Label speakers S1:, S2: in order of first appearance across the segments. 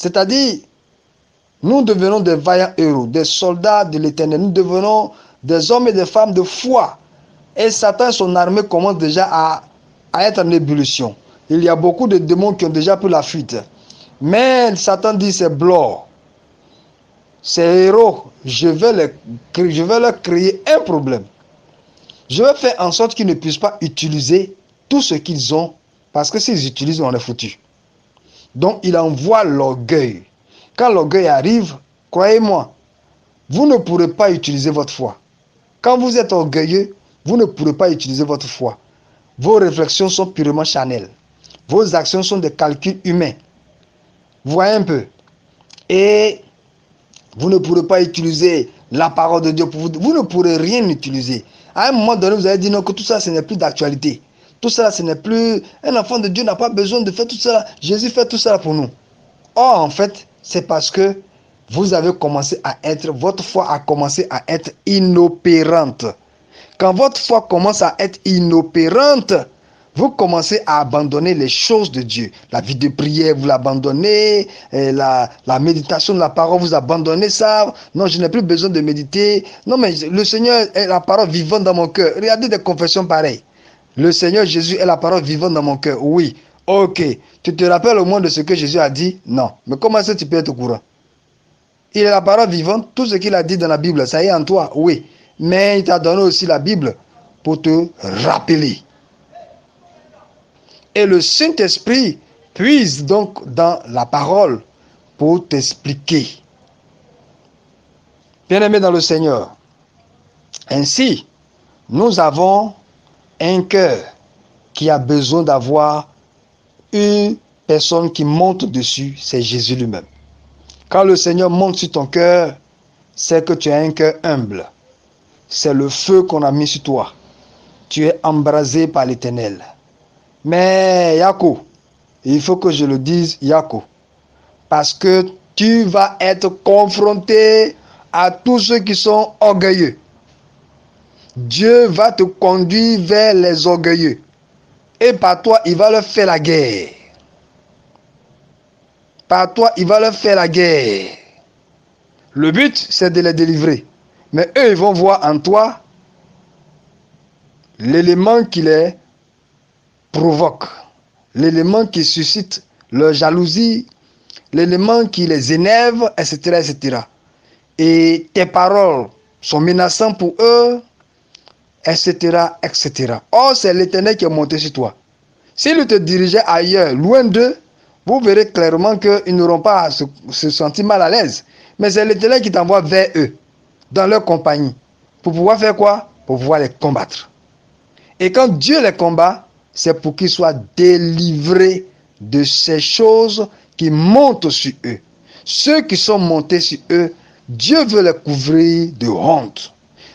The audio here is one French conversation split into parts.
S1: C'est-à-dire, nous devenons des vaillants héros, des soldats de l'Éternel. Nous devenons des hommes et des femmes de foi. Et Satan et son armée commencent déjà à être en ébullition. Il y a beaucoup de démons qui ont déjà pris la fuite. Mais Satan dit, c'est blanc. Ces héros, je vais leur créer un problème. Je vais faire en sorte qu'ils ne puissent pas utiliser tout ce qu'ils ont. Parce que s'ils utilisent, on est foutu. Donc, il envoie l'orgueil. Quand l'orgueil arrive, croyez-moi, vous ne pourrez pas utiliser votre foi. Quand vous êtes orgueilleux, vous ne pourrez pas utiliser votre foi. Vos réflexions sont purement charnelles. Vos actions sont des calculs humains. Vous voyez un peu. Et vous ne pourrez pas utiliser la parole de Dieu pour vous. Vous ne pourrez rien utiliser. À un moment donné, vous allez dire non, que tout ça, ce n'est plus d'actualité. Tout ça, ce n'est plus... Un enfant de Dieu n'a pas besoin de faire tout ça. Jésus fait tout ça pour nous. Or, en fait, c'est parce que vous avez commencé à être... Votre foi a commencé à être inopérante. Quand votre foi commence à être inopérante, vous commencez à abandonner les choses de Dieu. La vie de prière, vous l'abandonnez. La méditation de la parole, vous abandonnez ça. Non, je n'ai plus besoin de méditer. Non, mais le Seigneur est la parole vivante dans mon cœur. Regardez des confessions pareilles. Le Seigneur Jésus est la parole vivante dans mon cœur. Oui, ok. Tu te rappelles au moins de ce que Jésus a dit? Non. Mais comment est-ce que tu peux être au courant? Il est la parole vivante. Tout ce qu'il a dit dans la Bible, ça y est en toi. Oui. Mais il t'a donné aussi la Bible pour te rappeler. Et le Saint-Esprit puise donc dans la parole pour t'expliquer. Bien-aimé dans le Seigneur, ainsi, nous avons un cœur qui a besoin d'avoir une personne qui monte dessus, c'est Jésus lui-même. Quand le Seigneur monte sur ton cœur, c'est que tu as un cœur humble. C'est le feu qu'on a mis sur toi. Tu es embrasé par l'Éternel. Mais Yako, il faut que je le dise, Yako, parce que tu vas être confronté à tous ceux qui sont orgueilleux. Dieu va te conduire vers les orgueilleux. Et par toi, il va leur faire la guerre. Par toi, il va leur faire la guerre. Le but, c'est de les délivrer. Mais eux, ils vont voir en toi l'élément qui les provoque, l'élément qui suscite leur jalousie, l'élément qui les énerve, etc., etc. Et tes paroles sont menaçantes pour eux, etc., etc. Or, c'est l'Éternel qui est monté sur toi. S'il te dirigeait ailleurs, loin d'eux, vous verrez clairement qu'ils n'auront pas à se sentir mal à l'aise. Mais c'est l'Éternel qui t'envoie vers eux, dans leur compagnie. Pour pouvoir faire quoi? Pour pouvoir les combattre. Et quand Dieu les combat, c'est pour qu'ils soient délivrés de ces choses qui montent sur eux. Ceux qui sont montés sur eux, Dieu veut les couvrir de honte.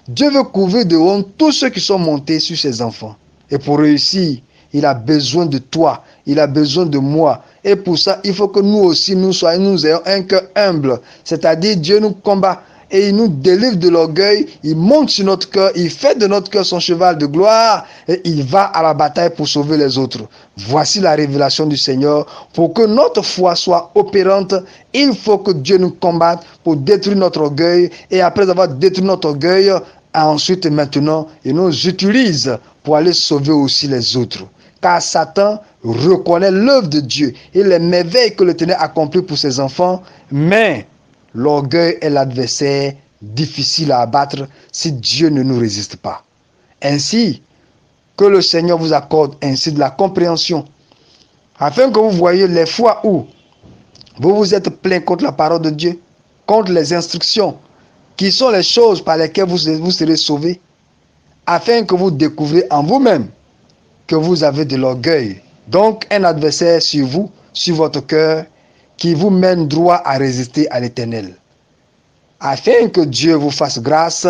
S1: Dieu veut couvrir de honte tous ceux qui sont montés sur ses enfants. Et pour réussir, il a besoin de toi, il a besoin de moi. Et pour ça, il faut que nous aussi, nous ayons un cœur humble. C'est-à-dire, Dieu nous combat et il nous délivre de l'orgueil. Il monte sur notre cœur, il fait de notre cœur son cheval de gloire et il va à la bataille pour sauver les autres. Voici la révélation du Seigneur. Pour que notre foi soit opérante, il faut que Dieu nous combatte pour détruire notre orgueil. Et après avoir détruit notre orgueil, ensuite et maintenant, il nous utilise pour aller sauver aussi les autres. Car Satan reconnaît l'œuvre de Dieu et les merveilles que l'Éternel accomplit pour ses enfants, mais l'orgueil est l'adversaire difficile à abattre si Dieu ne nous résiste pas. Ainsi, que le Seigneur vous accorde ainsi de la compréhension, afin que vous voyez les fois où vous vous êtes plaint contre la parole de Dieu, contre les instructions, qui sont les choses par lesquelles vous serez sauvés, afin que vous découvriez en vous-même que vous avez de l'orgueil. Donc, un adversaire sur vous, sur votre cœur, qui vous mène droit à résister à l'Éternel. Afin que Dieu vous fasse grâce,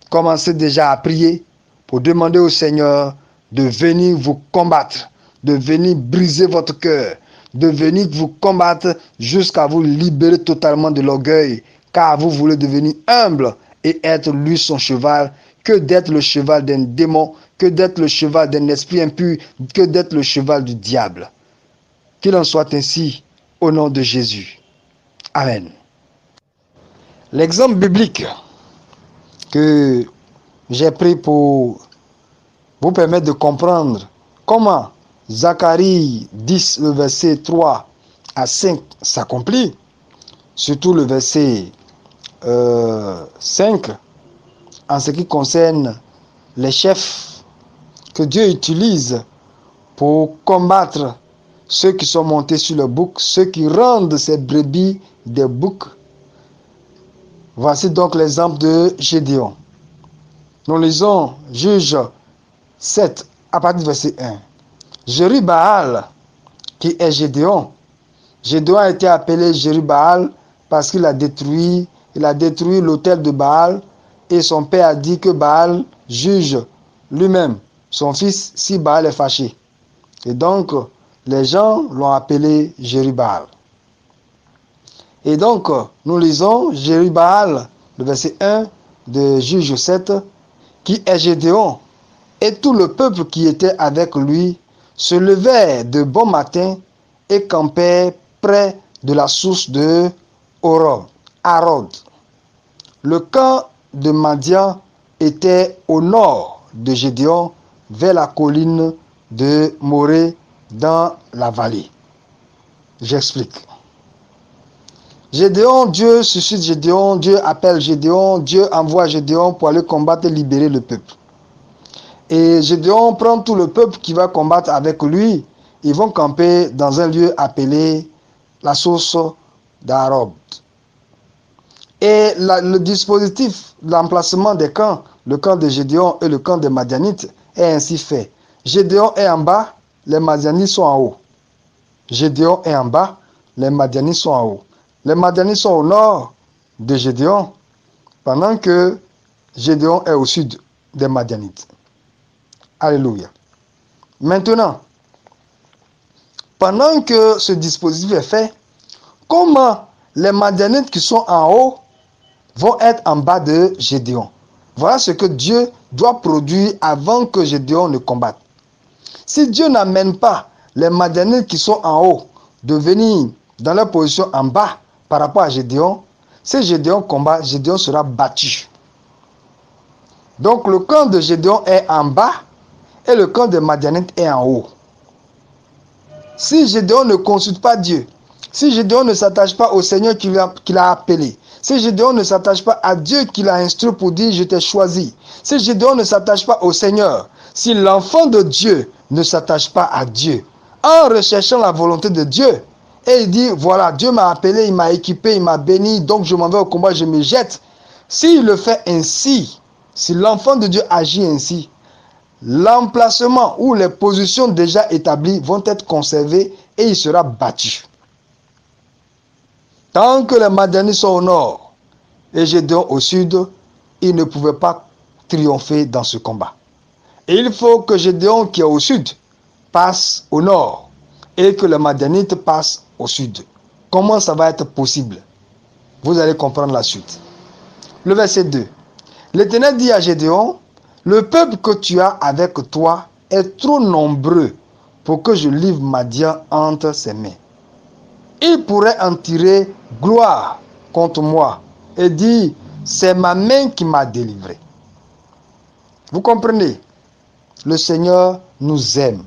S1: commencez déjà à prier pour demander au Seigneur de venir vous combattre, de venir briser votre cœur, de venir vous combattre jusqu'à vous libérer totalement de l'orgueil, car vous voulez devenir humble et être lui son cheval, que d'être le cheval d'un démon, que d'être le cheval d'un esprit impur, que d'être le cheval du diable. Qu'il en soit ainsi au nom de Jésus. Amen. L'exemple biblique que j'ai pris pour vous permettre de comprendre comment Zacharie 10, le verset 3 à 5 s'accomplit, surtout le verset 5, en ce qui concerne les chefs que Dieu utilise pour combattre ceux qui sont montés sur le bouc, ceux qui rendent ces brebis des boucs. Voici donc l'exemple de Gédéon. Nous lisons Juge 7 à partir du verset 1. Jérubaal, qui est Gédéon. Gédéon a été appelé Jérubaal parce qu'il a détruit l'autel de Baal, et son père a dit que Baal juge lui-même son fils si Baal est fâché. Et donc, les gens l'ont appelé Jérubaal. Et donc, nous lisons Jérubaal, le verset 1 de Juge 7, qui est Gédéon, et tout le peuple qui était avec lui se levait de bon matin et campait près de la source de Harod. Le camp de Madian était au nord de Gédéon, vers la colline de Morée dans la vallée. J'explique. Gédéon, Dieu suscite Gédéon, Dieu appelle Gédéon, Dieu envoie Gédéon pour aller combattre et libérer le peuple. Et Gédéon prend tout le peuple qui va combattre avec lui. Ils vont camper dans un lieu appelé la source d'Harod. Et le dispositif, l'emplacement des camps, le camp de Gédéon et le camp des Madianites, est ainsi fait. Gédéon est en bas, les Madianites sont en haut. Gédéon est en bas, les Madianites sont en haut. Les Madianites sont au nord de Gédéon, pendant que Gédéon est au sud des Madianites. Alléluia. Maintenant, pendant que ce dispositif est fait, comment les Madianites qui sont en haut vont être en bas de Gédéon? Voilà ce que Dieu doit produire avant que Gédéon ne combatte. Si Dieu n'amène pas les Madianites qui sont en haut de venir dans leur position en bas par rapport à Gédéon, si Gédéon combat, Gédéon sera battu. Donc le camp de Gédéon est en bas et le camp de Madianites est en haut. Si Gédéon ne consulte pas Dieu, si Gédéon ne s'attache pas au Seigneur qui l'a appelé, si Gédéon ne s'attache pas à Dieu qui l'a instruit pour dire je t'ai choisi, si Gédéon ne s'attache pas au Seigneur, si l'enfant de Dieu ne s'attache pas à Dieu, en recherchant la volonté de Dieu, et il dit voilà, Dieu m'a appelé, il m'a équipé, il m'a béni, donc je m'en vais au combat, je me jette. S'il le fait ainsi, si l'enfant de Dieu agit ainsi, l'emplacement ou les positions déjà établies vont être conservées et il sera battu. Tant que les Madianites sont au nord et Gédéon au sud, ils ne pouvaient pas triompher dans ce combat. Et il faut que Gédéon qui est au sud passe au nord et que les Madianites passent au sud. Comment ça va être possible? Vous allez comprendre la suite. Le verset 2. L'Éternel dit à Gédéon, le peuple que tu as avec toi est trop nombreux pour que je livre Madian entre ses mains. Il pourrait en tirer gloire contre moi et dire, c'est ma main qui m'a délivré. Vous comprenez? Le Seigneur nous aime.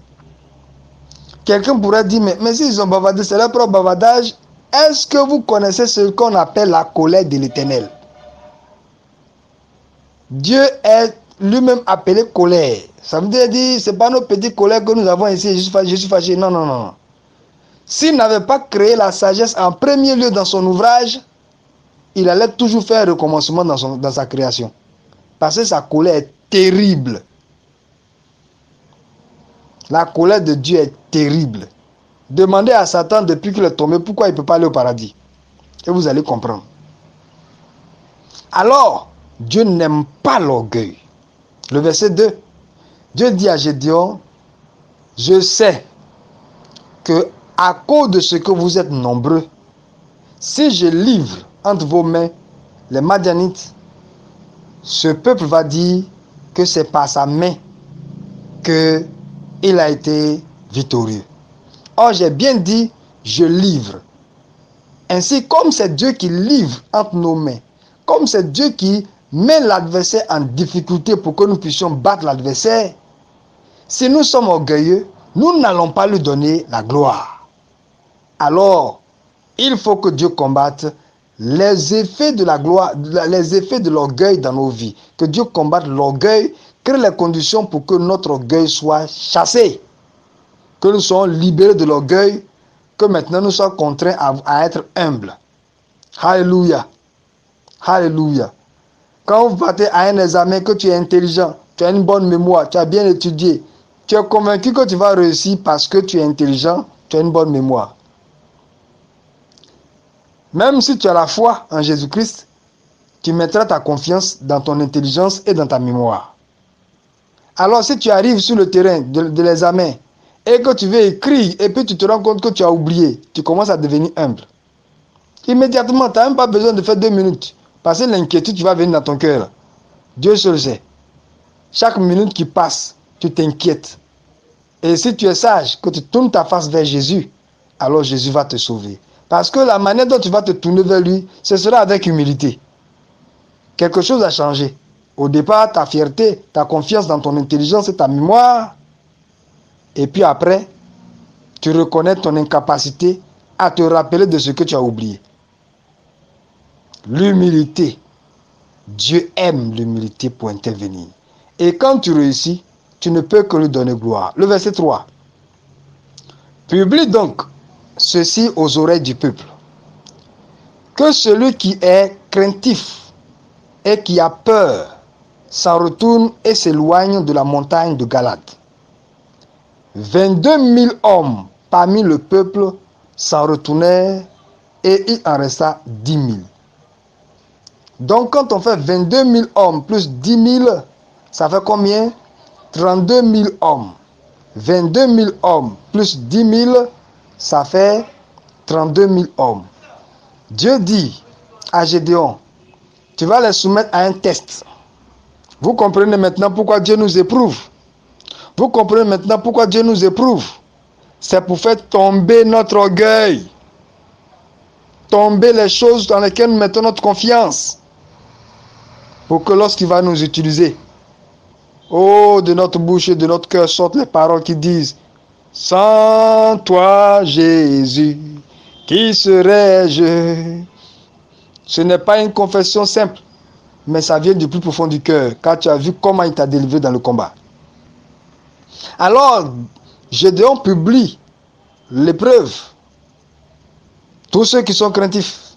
S1: Quelqu'un pourrait dire, mais s'ils ont bavardé, c'est leur propre bavardage. Est-ce que vous connaissez ce qu'on appelle la colère de l'Éternel? Dieu est lui-même appelé colère. Ça veut dire, c'est pas nos petites colères que nous avons ici, je suis fâché. Non, non, non. S'il n'avait pas créé la sagesse en premier lieu dans son ouvrage, il allait toujours faire un recommencement dans sa création. Parce que sa colère est terrible. La colère de Dieu est terrible. Demandez à Satan depuis qu'il est tombé pourquoi il ne peut pas aller au paradis. Et vous allez comprendre. Alors, Dieu n'aime pas l'orgueil. Le verset 2. Dieu dit à Gédéon, je sais que à cause de ce que vous êtes nombreux, si je livre entre vos mains les Madianites, ce peuple va dire que c'est par sa main qu'il a été victorieux. Or, j'ai bien dit, je livre. Ainsi, comme c'est Dieu qui livre entre nos mains, comme c'est Dieu qui met l'adversaire en difficulté pour que nous puissions battre l'adversaire, si nous sommes orgueilleux, nous n'allons pas lui donner la gloire. Alors, il faut que Dieu combatte les effets de la gloire, les effets de l'orgueil dans nos vies. Que Dieu combatte l'orgueil, crée les conditions pour que notre orgueil soit chassé. Que nous soyons libérés de l'orgueil, que maintenant nous soyons contraints à être humbles. Alléluia. Alléluia. Quand vous partez à un examen, que tu es intelligent, tu as une bonne mémoire, tu as bien étudié, tu es convaincu que tu vas réussir parce que tu es intelligent, tu as une bonne mémoire. Même si tu as la foi en Jésus-Christ, tu mettras ta confiance dans ton intelligence et dans ta mémoire. Alors si tu arrives sur le terrain de l'examen et que tu veux écrire et puis tu te rends compte que tu as oublié, tu commences à devenir humble. Immédiatement, tu n'as même pas besoin de faire 2 minutes. Parce que l'inquiétude, tu vas venir dans ton cœur. Dieu seul sait. Chaque minute qui passe, tu t'inquiètes. Et si tu es sage, que tu tournes ta face vers Jésus, alors Jésus va te sauver. Parce que la manière dont tu vas te tourner vers lui, ce sera avec humilité. Quelque chose a changé. Au départ, ta fierté, ta confiance dans ton intelligence et ta mémoire. Et puis après, tu reconnais ton incapacité à te rappeler de ce que tu as oublié. L'humilité. Dieu aime l'humilité pour intervenir. Et quand tu réussis, tu ne peux que lui donner gloire. Le verset 3. Publie donc ceci aux oreilles du peuple. Que celui qui est craintif et qui a peur s'en retourne et s'éloigne de la montagne de Galade. 22 000 hommes parmi le peuple s'en retournèrent et il en resta 10 000. Donc quand on fait 22 000 hommes plus 10 000, ça fait combien? 32 000 hommes. 22 000 hommes plus 10 000, ça fait 32 000 hommes. Dieu dit à Gédéon, tu vas les soumettre à un test. Vous comprenez maintenant pourquoi Dieu nous éprouve. Vous comprenez maintenant pourquoi Dieu nous éprouve. C'est pour faire tomber notre orgueil. Tomber les choses dans lesquelles nous mettons notre confiance. Pour que lorsqu'il va nous utiliser, oh, de notre bouche et de notre cœur sortent les paroles qui disent, sans toi, Jésus, qui serais-je? Ce n'est pas une confession simple, mais ça vient du plus profond du cœur, car tu as vu comment il t'a délivré dans le combat. Alors, Gédéon publie l'épreuve. Tous ceux qui sont craintifs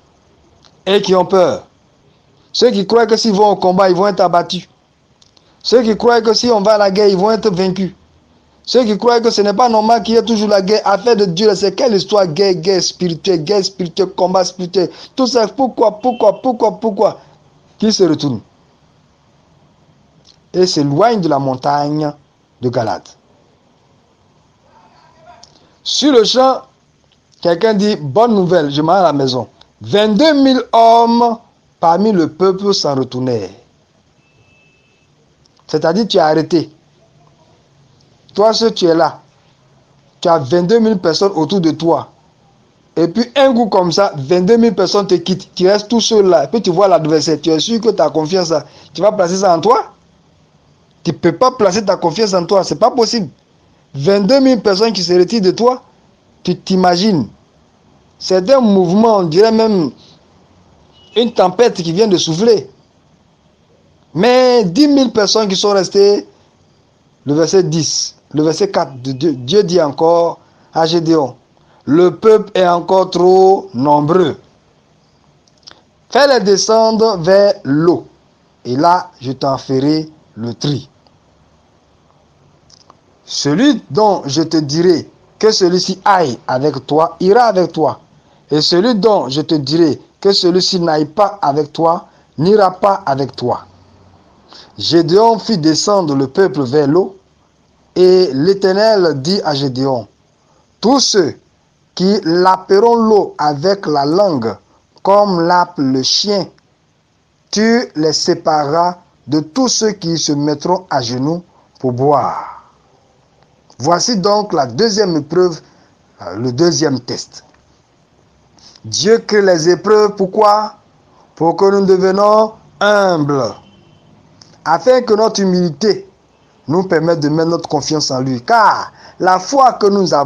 S1: et qui ont peur, ceux qui croient que s'ils vont au combat, ils vont être abattus. Ceux qui croient que si on va à la guerre, ils vont être vaincus. Ceux qui croient que ce n'est pas normal qu'il y ait toujours la guerre, affaire de Dieu, c'est quelle histoire, guerre spirituelle, combat spirituel. Tout ça, pourquoi qu'ils se retournent et s'éloignent de la montagne de Galade. Sur le champ, quelqu'un dit, bonne nouvelle, je m'en vais à la maison. 22 000 hommes parmi le peuple s'en retournèrent. C'est-à-dire, tu es arrêté. Toi, seul, tu es là. Tu as 22 000 personnes autour de toi. Et puis, un coup comme ça, 22 000 personnes te quittent. Tu restes tout seul là. Et puis, tu vois l'adversaire. Tu es sûr que tu as confiance. Tu vas placer ça en toi? Tu ne peux pas placer ta confiance en toi. Ce n'est pas possible. 22 000 personnes qui se retirent de toi, tu t'imagines. C'est un mouvement, on dirait même une tempête qui vient de souffler. Mais 10 000 personnes qui sont restées, le verset 10, le verset 4 de Dieu, Dieu dit encore à Gédéon, le peuple est encore trop nombreux. Fais-les descendre vers l'eau, et là je t'en ferai le tri. Celui dont je te dirai que celui-ci aille avec toi, ira avec toi. Et celui dont je te dirai que celui-ci n'aille pas avec toi, n'ira pas avec toi. Gédéon fit descendre le peuple vers l'eau, et l'Éternel dit à Gédéon, tous ceux qui laperont l'eau avec la langue, comme lappe le chien, tu les sépareras de tous ceux qui se mettront à genoux pour boire. Voici donc la deuxième épreuve, le deuxième test. Dieu crée les épreuves, pourquoi? Pour que nous devenions humbles, afin que notre humilité nous permette de mettre notre confiance en lui. Car la foi que nous avons